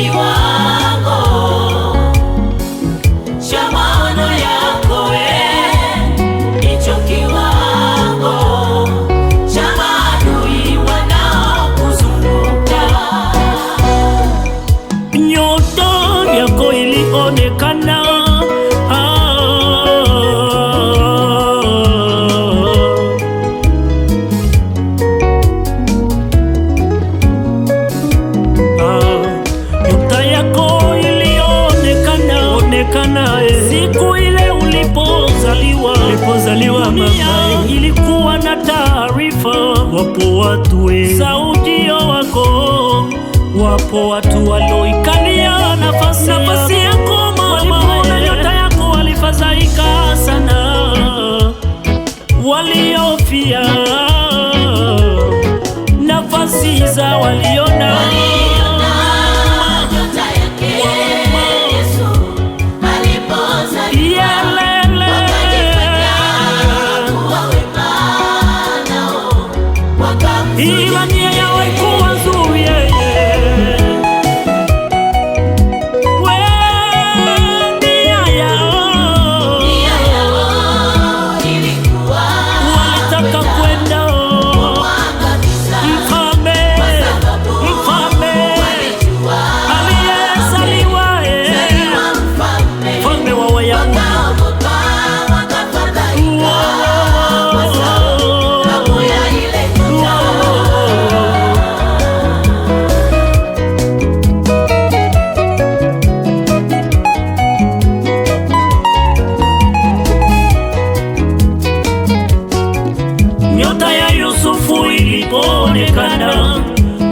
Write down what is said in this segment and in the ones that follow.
kiwango cha maono yako, hicho kiwango cha maadui wanaokuzunguka. Nyota yako ilionekana, siku ile ulipozaliwa mama, ilikuwa na taarifa. Wapo watu za wako, wapo watu walioikalia nafasi yako mama. Walipoona nyota yako walifadhaika sana, waliofia nafasi za waliona ila nia yao ikuwa nzuri, nia yao ilikuwa walitaka kwenda mfalme aliyezaliwa, mfalme wa Wayahudi. Nyota ya Yusufu ilipoonekana,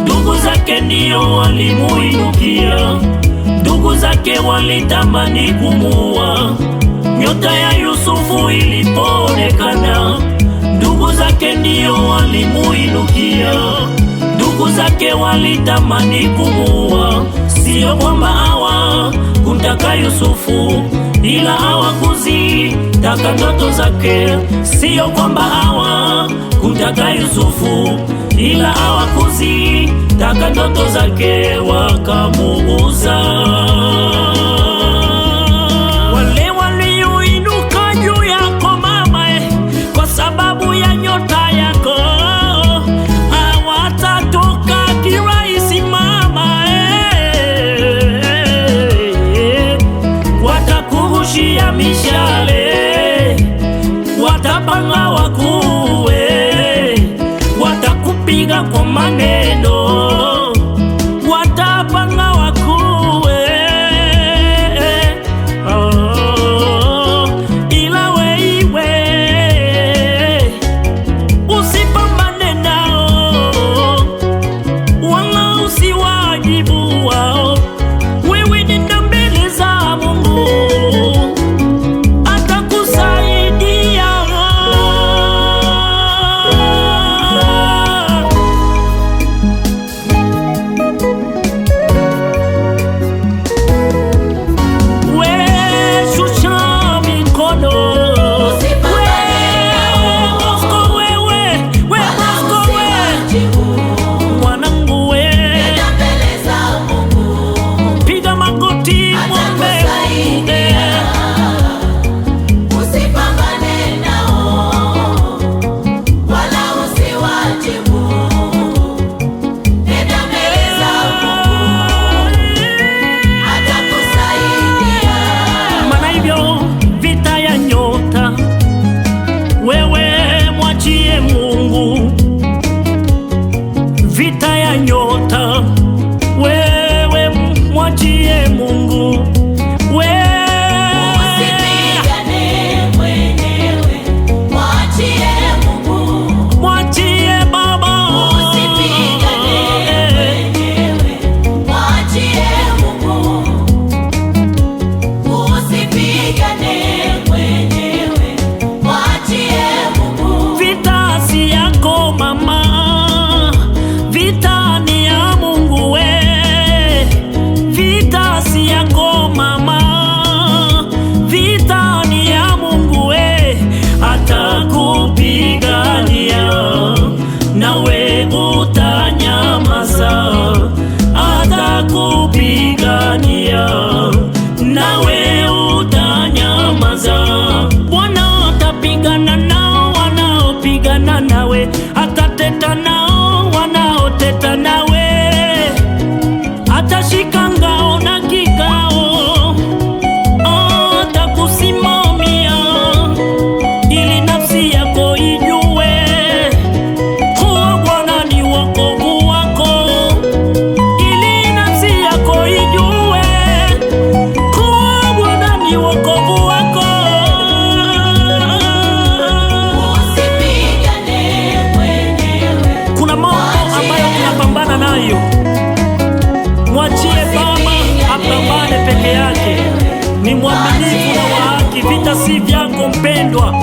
ndugu zake ndio walimuinukia, ndugu zake walitamani kumuua. Nyota ya Yusufu ilipoonekana, ndugu zake ndio walimuinukia, ndugu zake walitamani kumuua. Sio kwamba hawa kumtaka Yusufu, ila hawakuzitaka ndoto zake. Sio kwamba hawa kumtaka Yusufu, ila hawakuzitaka ndoto zake, wakamuuza. Wale walioinuka juu yako mama, kwa sababu ya nyota yako, hawatatoka kirahisi mama, watakurushia mishale, watapanga wakuwe, watakupiga kwa maneno, watapanga wakuwe, ila wewe usipambane nao, wala usiwajibu wao. Wewe nenda mbele za Mungu, wapendwa,